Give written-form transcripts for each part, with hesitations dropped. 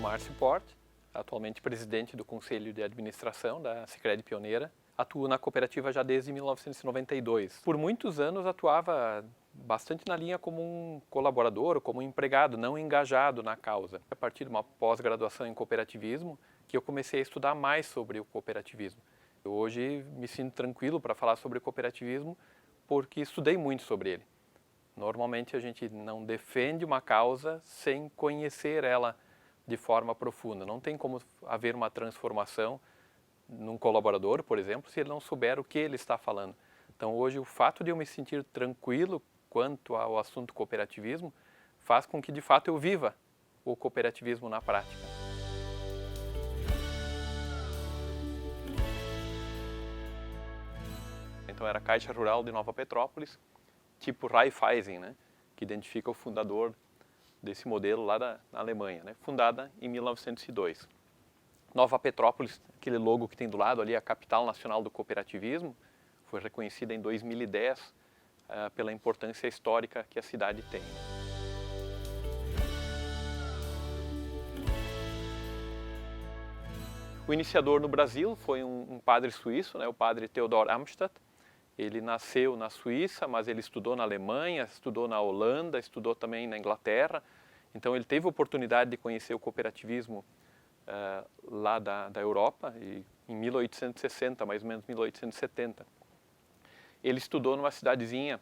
Márcio Porte, atualmente presidente do Conselho de Administração da Sicredi Pioneira. Atuo na cooperativa já desde 1992. Por muitos anos atuava bastante na linha como um colaborador, como um empregado, não engajado na causa. A partir de uma pós-graduação em cooperativismo, que eu comecei a estudar mais sobre o cooperativismo. Eu hoje me sinto tranquilo para falar sobre o cooperativismo porque estudei muito sobre ele. Normalmente a gente não defende uma causa sem conhecer ela de forma profunda. Não tem como haver uma transformação num colaborador, por exemplo, se ele não souber o que ele está falando. Então hoje o fato de eu me sentir tranquilo quanto ao assunto cooperativismo faz com que de fato eu viva o cooperativismo na prática. Então era a Caixa Rural de Nova Petrópolis, tipo Raiffeisen, né, que identifica o fundador desse modelo lá da Alemanha, né, fundada em 1902. Nova Petrópolis, aquele logo que tem do lado ali, a capital nacional do cooperativismo, foi reconhecida em 2010 pela importância histórica que a cidade tem. O iniciador no Brasil foi um padre suíço, né, o padre Theodor Amstadt. Ele nasceu na Suíça, mas ele estudou na Alemanha, estudou na Holanda, estudou também na Inglaterra. Então ele teve a oportunidade de conhecer o cooperativismo lá da Europa, em 1860, mais ou menos 1870. Ele estudou numa cidadezinha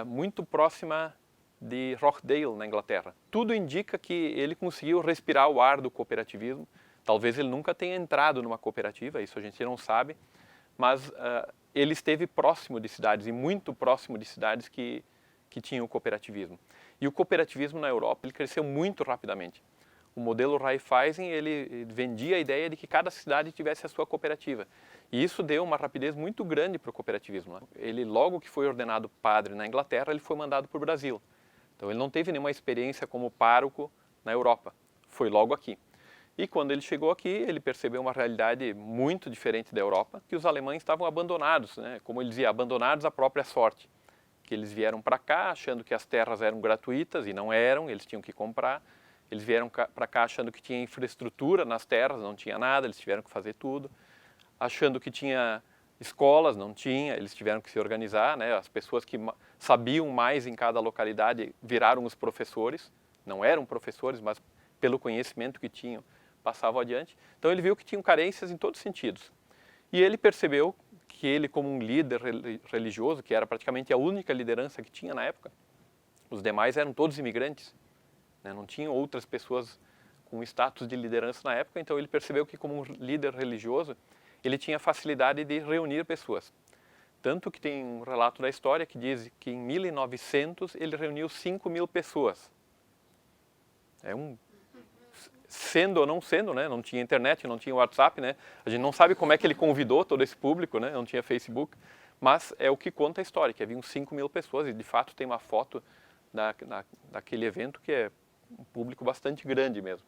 muito próxima de Rochdale, na Inglaterra. Tudo indica que ele conseguiu respirar o ar do cooperativismo. Talvez ele nunca tenha entrado numa cooperativa, isso a gente não sabe, mas ele esteve próximo de cidades, e muito próximo de cidades que tinham o cooperativismo. E o cooperativismo na Europa ele cresceu muito rapidamente. O modelo Raiffeisen ele vendia a ideia de que cada cidade tivesse a sua cooperativa. E isso deu uma rapidez muito grande para o cooperativismo, né? Ele, logo que foi ordenado padre na Inglaterra, ele foi mandado para o Brasil. Então ele não teve nenhuma experiência como pároco na Europa. Foi logo aqui. E quando ele chegou aqui, ele percebeu uma realidade muito diferente da Europa, que os alemães estavam abandonados, né? Como ele dizia, abandonados à própria sorte. Que eles vieram para cá achando que as terras eram gratuitas e não eram, eles tinham que comprar. Eles vieram para cá achando que tinha infraestrutura nas terras, não tinha nada, eles tiveram que fazer tudo. Achando que tinha escolas, não tinha, eles tiveram que se organizar, né? As pessoas que sabiam mais em cada localidade viraram os professores, não eram professores, mas pelo conhecimento que tinham, passavam adiante. Então ele viu que tinham carências em todos os sentidos. E ele percebeu que ele, como um líder religioso, que era praticamente a única liderança que tinha na época, os demais eram todos imigrantes, né? Não tinham outras pessoas com status de liderança na época, então ele percebeu que, como um líder religioso, ele tinha facilidade de reunir pessoas. Tanto que tem um relato da história que diz que em 1900 ele reuniu 5.000 pessoas. Sendo ou não sendo, né? Não tinha internet, não tinha WhatsApp, né? A gente não sabe como é que ele convidou todo esse público, né? Não tinha Facebook, mas é o que conta a história, que haviam 5.000 pessoas e de fato tem uma foto daquele evento que é um público bastante grande mesmo.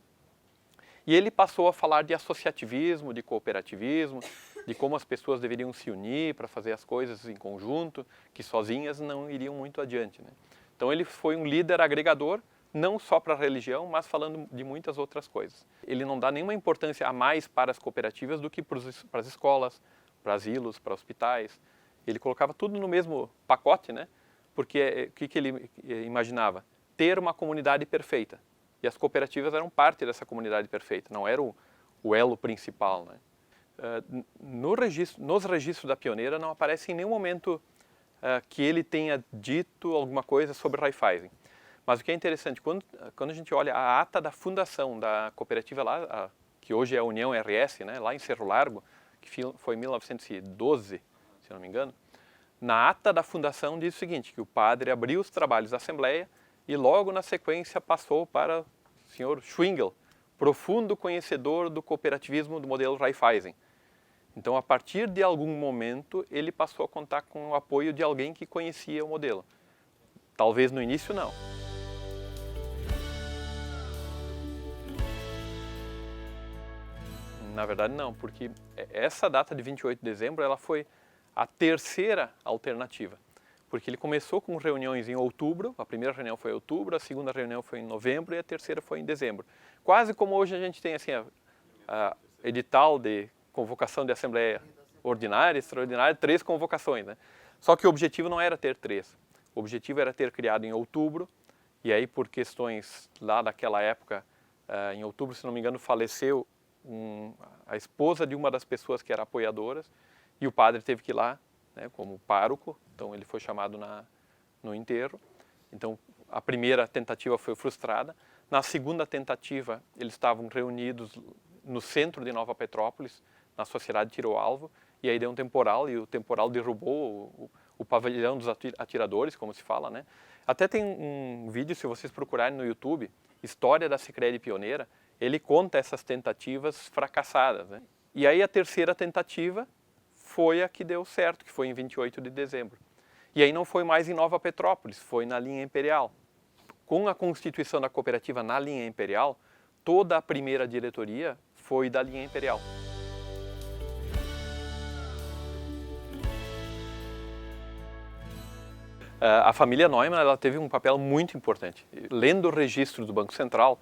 E ele passou a falar de associativismo, de cooperativismo, de como as pessoas deveriam se unir para fazer as coisas em conjunto, que sozinhas não iriam muito adiante, né? Então ele foi um líder agregador, não só para a religião, mas falando de muitas outras coisas. Ele não dá nenhuma importância a mais para as cooperativas do que para as escolas, para asilos, para hospitais. Ele colocava tudo no mesmo pacote, né? Porque o que ele imaginava? Ter uma comunidade perfeita. E as cooperativas eram parte dessa comunidade perfeita, não era o elo principal, né? Nos registros da Pioneira não aparece em nenhum momento que ele tenha dito alguma coisa sobre Raiffeisen. Mas o que é interessante, quando a gente olha a ata da fundação da cooperativa lá, que hoje é a União RS, né, lá em Cerro Largo, que foi em 1912, se não me engano, na ata da fundação diz o seguinte, que o padre abriu os trabalhos da Assembleia e logo na sequência passou para o senhor Schwingel, profundo conhecedor do cooperativismo do modelo Raiffeisen. Então, a partir de algum momento, ele passou a contar com o apoio de alguém que conhecia o modelo. Talvez no início, não. Na verdade, não, porque essa data de 28 de dezembro ela foi a terceira alternativa. porque ele começou com reuniões em outubro, a primeira reunião foi em outubro, a segunda reunião foi em novembro e a terceira foi em dezembro. Quase como hoje a gente tem assim, a edital de convocação de assembleia ordinária, extraordinária, 3 convocações, né? Só que o objetivo não era ter 3, o objetivo era ter criado em outubro, e aí por questões lá daquela época, em outubro, se não me engano, faleceu a esposa de uma das pessoas que era apoiadoras, e o padre teve que ir lá, né, como pároco, então ele foi chamado no enterro. Então a primeira tentativa foi frustrada. Na segunda tentativa eles estavam reunidos no centro de Nova Petrópolis, na Sociedade Tiro Alvo, e aí deu um temporal e o temporal derrubou o pavilhão dos atiradores, como se fala, né? Até tem um vídeo, se vocês procurarem no YouTube, História da Sicredi Pioneira, ele conta essas tentativas fracassadas, né? E aí a terceira tentativa foi a que deu certo, que foi em 28 de dezembro. E aí não foi mais em Nova Petrópolis, foi na linha imperial. Com a constituição da cooperativa na linha imperial, toda a primeira diretoria foi da linha imperial. A família Neumann ela teve um papel muito importante. Lendo o registro do Banco Central,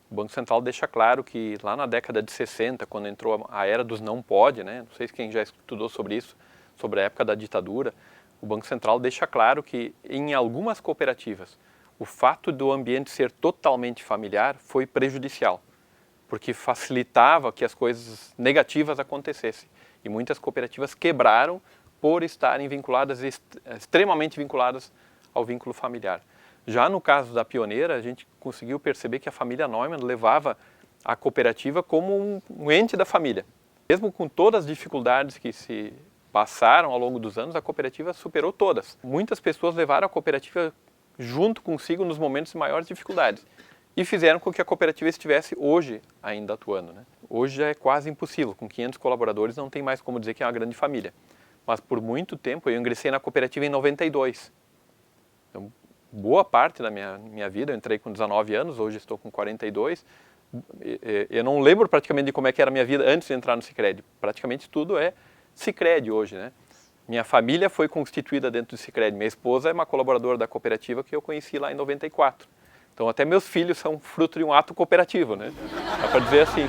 o Banco Central deixa claro que lá na década de 60, quando entrou a era dos não pode, né? Não sei se quem já estudou sobre isso, sobre a época da ditadura, o Banco Central deixa claro que em algumas cooperativas o fato do ambiente ser totalmente familiar foi prejudicial, porque facilitava que as coisas negativas acontecessem. E muitas cooperativas quebraram por estarem vinculadas, extremamente vinculadas ao vínculo familiar. Já no caso da Pioneira, a gente conseguiu perceber que a família Neumann levava a cooperativa como um ente da família. Mesmo com todas as dificuldades que se passaram ao longo dos anos, a cooperativa superou todas. Muitas pessoas levaram a cooperativa junto consigo nos momentos de maiores dificuldades e fizeram com que a cooperativa estivesse hoje ainda atuando, né? Hoje já é quase impossível, com 500 colaboradores não tem mais como dizer que é uma grande família. Mas por muito tempo, eu ingressei na cooperativa em 92. Então, boa parte da minha vida, eu entrei com 19 anos, hoje estou com 42. Eu não lembro praticamente de como é que era a minha vida antes de entrar no Sicredi. Praticamente tudo é Sicredi hoje, né? Minha família foi constituída dentro do Sicredi. Minha esposa é uma colaboradora da cooperativa que eu conheci lá em 94. Então até meus filhos são fruto de um ato cooperativo, né? Dá para dizer assim.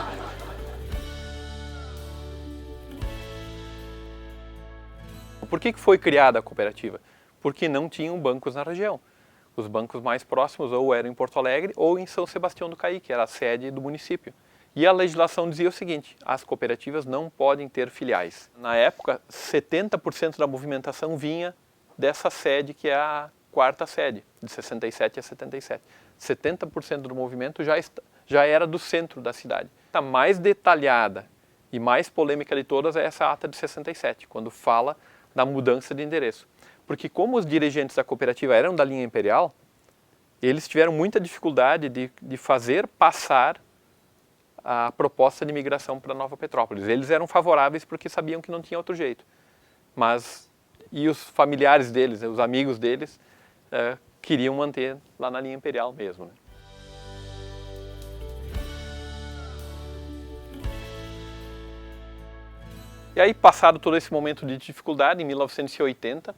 Por que foi criada a cooperativa? Porque não tinham bancos na região. Os bancos mais próximos ou eram em Porto Alegre ou em São Sebastião do Caí, que era a sede do município. E a legislação dizia o seguinte: as cooperativas não podem ter filiais. Na época, 70% da movimentação vinha dessa sede, que é a quarta sede, de 67 a 77. 70% do movimento já era do centro da cidade. A mais detalhada e mais polêmica de todas é essa ata de 67, quando fala da mudança de endereço. Porque como os dirigentes da cooperativa eram da linha imperial, eles tiveram muita dificuldade de fazer passar a proposta de migração para Nova Petrópolis. Eles eram favoráveis porque sabiam que não tinha outro jeito. E os familiares deles, os amigos deles, queriam manter lá na linha imperial mesmo, né? E aí, passado todo esse momento de dificuldade, em 1980,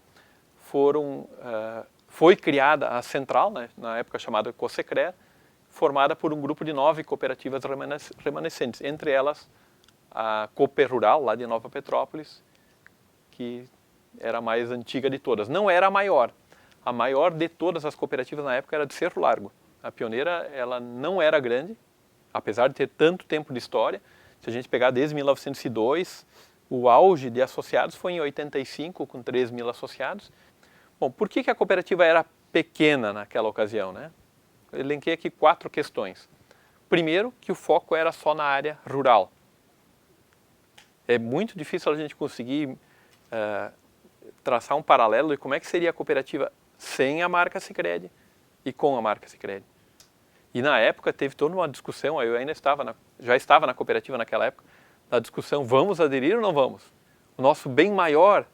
foi criada a central, né, na época chamada COSECRER, formada por um grupo de 9 cooperativas remanescentes, entre elas a Cooper Rural, lá de Nova Petrópolis, que era a mais antiga de todas. Não era a maior. A maior de todas as cooperativas na época era de Cerro Largo. A Pioneira, ela não era grande, apesar de ter tanto tempo de história. Se a gente pegar desde 1902, o auge de associados foi em 85, com 3 mil associados. Bom, por que a cooperativa era pequena naquela ocasião, né? Eu elenquei aqui 4 questões. Primeiro, que o foco era só na área rural. É muito difícil a gente conseguir traçar um paralelo de como é que seria a cooperativa sem a marca Sicredi e com a marca Sicredi. E na época teve toda uma discussão, eu ainda já estava na cooperativa naquela época, na discussão, vamos aderir ou não vamos? O nosso bem maior,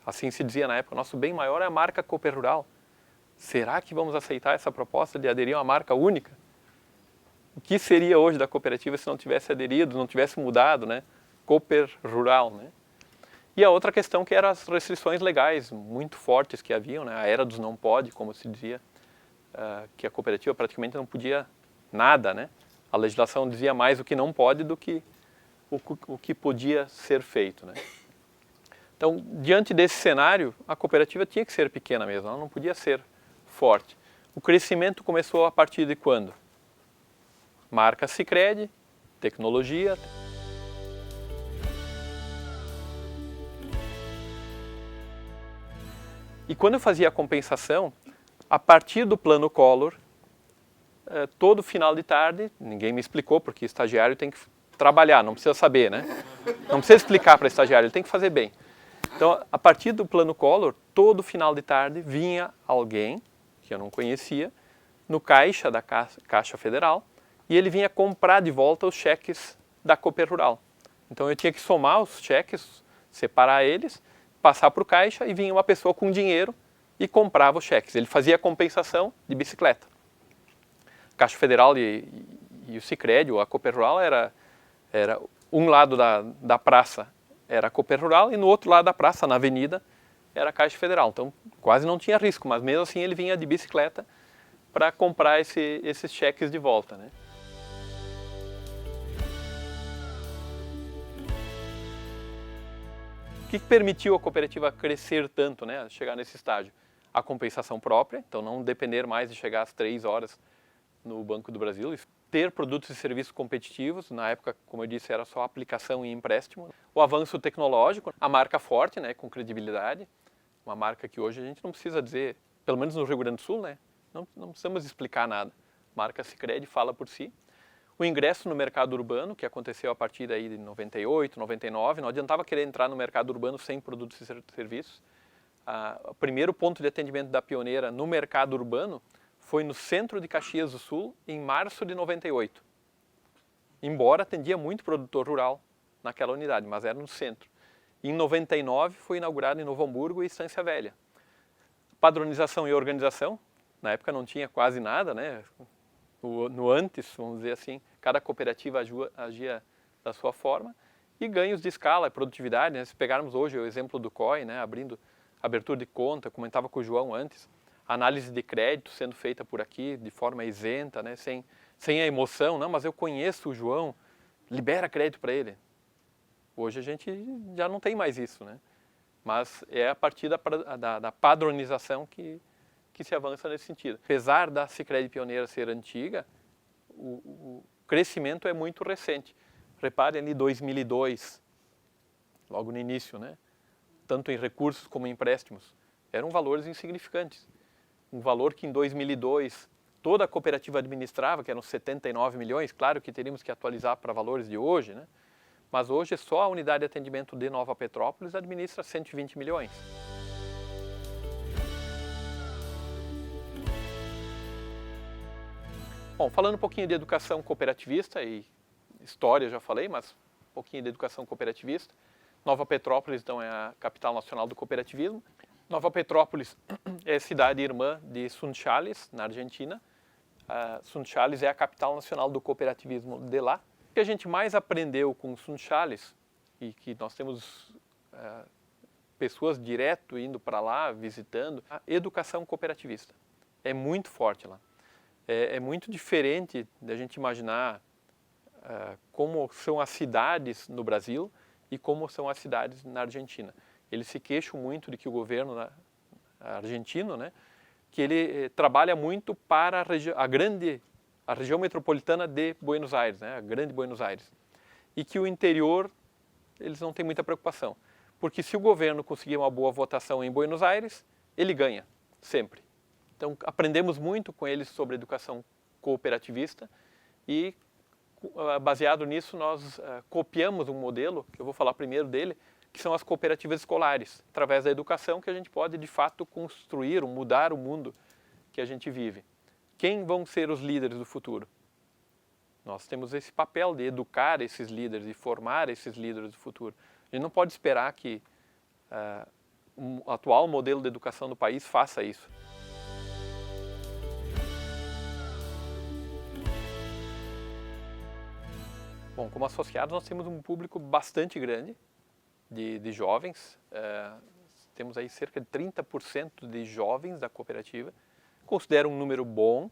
assim se dizia na época, o nosso bem maior é a marca Cooper Rural. Será que vamos aceitar essa proposta de aderir a uma marca única? O que seria hoje da cooperativa se não tivesse aderido, não tivesse mudado, né? Cooper Rural, né? E a outra questão que eram as restrições legais muito fortes que haviam, né? A era dos não pode, como se dizia, que a cooperativa praticamente não podia nada, né? A legislação dizia mais o que não pode do que o que podia ser feito, né? Então, diante desse cenário, a cooperativa tinha que ser pequena mesmo, ela não podia ser forte. O crescimento começou a partir de quando? Marca Sicredi, tecnologia. E quando eu fazia a compensação, a partir do plano Collor, todo final de tarde, ninguém me explicou, porque estagiário tem que trabalhar, não precisa saber, né? Não precisa explicar para estagiário, ele tem que fazer bem. Então, a partir do plano Collor, todo final de tarde vinha alguém, que eu não conhecia, no caixa da Caixa Federal, e ele vinha comprar de volta os cheques da Cooper Rural. Então, eu tinha que somar os cheques, separar eles, passar para o caixa e vinha uma pessoa com dinheiro e comprava os cheques. Ele fazia a compensação de bicicleta. A Caixa Federal e o Sicredi, ou a Cooper Rural, era um lado da praça era a Cooper Rural e no outro lado da praça, na avenida, era a Caixa Federal. Então, quase não tinha risco, mas mesmo assim ele vinha de bicicleta para comprar esses cheques de volta, né? O que permitiu a cooperativa crescer tanto, né, chegar nesse estágio? A compensação própria, então não depender mais de chegar às 3 horas no Banco do Brasil, ter produtos e serviços competitivos, na época, como eu disse, era só aplicação e empréstimo, o avanço tecnológico, a marca forte, né, com credibilidade, uma marca que hoje a gente não precisa dizer, pelo menos no Rio Grande do Sul, né, não precisamos explicar nada, a marca Sicredi fala por si. O ingresso no mercado urbano, que aconteceu a partir daí de 98, 99, não adiantava querer entrar no mercado urbano sem produtos e serviços. O primeiro ponto de atendimento da Pioneira no mercado urbano foi no centro de Caxias do Sul, em março de 98. Embora atendia muito produtor rural naquela unidade, mas era no centro. Em 99 foi inaugurado em Novo Hamburgo e Estância Velha. Padronização e organização, na época não tinha quase nada, né? No antes, vamos dizer assim, cada cooperativa agia da sua forma, e ganhos de escala, produtividade, né? Se pegarmos hoje o exemplo do COI, né? Abertura de conta, comentava com o João antes, análise de crédito sendo feita por aqui de forma isenta, né? sem a emoção, não, mas eu conheço o João, libera crédito para ele. Hoje a gente já não tem mais isso, né? Mas é a partir da padronização que se avança nesse sentido. Apesar da Sicredi Pioneira ser antiga, o crescimento é muito recente. Repare ali 2002, logo no início, né? Tanto em recursos como em empréstimos, eram valores insignificantes. Um valor que em 2002 toda a cooperativa administrava, que eram 79 milhões, claro que teríamos que atualizar para valores de hoje, né? Mas hoje só a unidade de atendimento de Nova Petrópolis administra 120 milhões. Bom, falando um pouquinho de educação cooperativista e história, já falei, mas um pouquinho de educação cooperativista. Nova Petrópolis, então, é a capital nacional do cooperativismo. Nova Petrópolis é cidade irmã de Sunchales, na Argentina. Sunchales é a capital nacional do cooperativismo de lá. O que a gente mais aprendeu com Sunchales, e que nós temos pessoas direto indo para lá, visitando, a educação cooperativista. É muito forte lá. É muito diferente da gente imaginar como são as cidades no Brasil e como são as cidades na Argentina. Eles se queixam muito de que o governo argentino, né, que ele trabalha muito para a região metropolitana de Buenos Aires, né, a grande Buenos Aires. E que o interior, eles não têm muita preocupação. Porque se o governo conseguir uma boa votação em Buenos Aires, ele ganha, sempre. Então, aprendemos muito com eles sobre educação cooperativista e, baseado nisso, nós copiamos um modelo, que eu vou falar primeiro dele, que são as cooperativas escolares, através da educação que a gente pode, de fato, construir, mudar o mundo que a gente vive. Quem vão ser os líderes do futuro? Nós temos esse papel de educar esses líderes, de formar esses líderes do futuro. A gente não pode esperar que o atual modelo de educação do país faça isso. Bom, como associados, nós temos um público bastante grande de jovens, temos aí cerca de 30% de jovens da cooperativa, considero um número bom.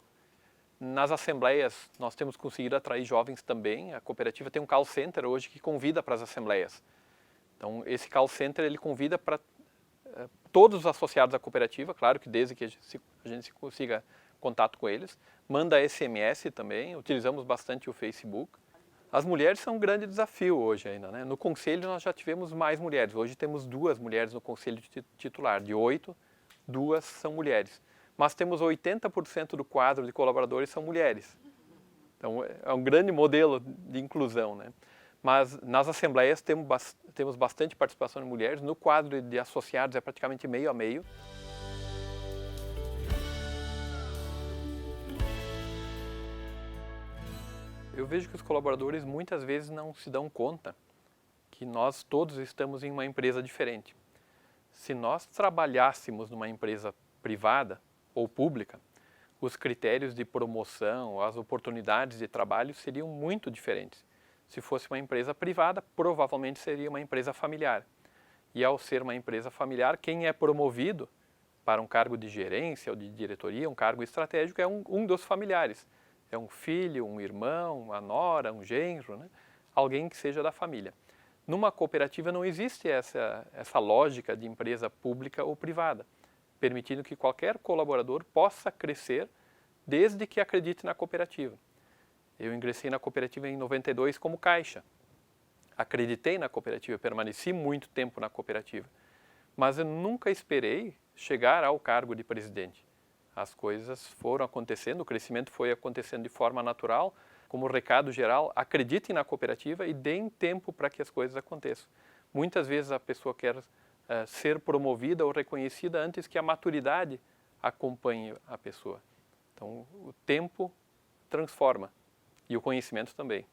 Nas assembleias nós temos conseguido atrair jovens também, a cooperativa tem um call center hoje que convida para as assembleias. Então esse call center ele convida para todos os associados à cooperativa, claro que desde que a gente consiga contato com eles, manda SMS também, utilizamos bastante o Facebook. As mulheres são um grande desafio hoje ainda, né? No conselho nós já tivemos mais mulheres, hoje temos 2 mulheres no conselho titular, de 8, 2 são mulheres. Mas temos 80% do quadro de colaboradores são mulheres. Então é um grande modelo de inclusão, né? Mas nas assembleias temos bastante participação de mulheres, no quadro de associados é praticamente meio a meio. Eu vejo que os colaboradores muitas vezes não se dão conta que nós todos estamos em uma empresa diferente. Se nós trabalhássemos numa empresa privada ou pública, os critérios de promoção, as oportunidades de trabalho seriam muito diferentes. Se fosse uma empresa privada, provavelmente seria uma empresa familiar. E ao ser uma empresa familiar, quem é promovido para um cargo de gerência ou de diretoria, um cargo estratégico, é um dos familiares. É um filho, um irmão, uma nora, um genro, né? Alguém que seja da família. Numa cooperativa não existe essa lógica de empresa pública ou privada, permitindo que qualquer colaborador possa crescer desde que acredite na cooperativa. Eu ingressei na cooperativa em 92 como caixa. Acreditei na cooperativa, permaneci muito tempo na cooperativa, mas eu nunca esperei chegar ao cargo de presidente. As coisas foram acontecendo, o crescimento foi acontecendo de forma natural. Como recado geral, acreditem na cooperativa e deem tempo para que as coisas aconteçam. Muitas vezes a pessoa quer ser promovida ou reconhecida antes que a maturidade acompanhe a pessoa. Então, o tempo transforma e o conhecimento também.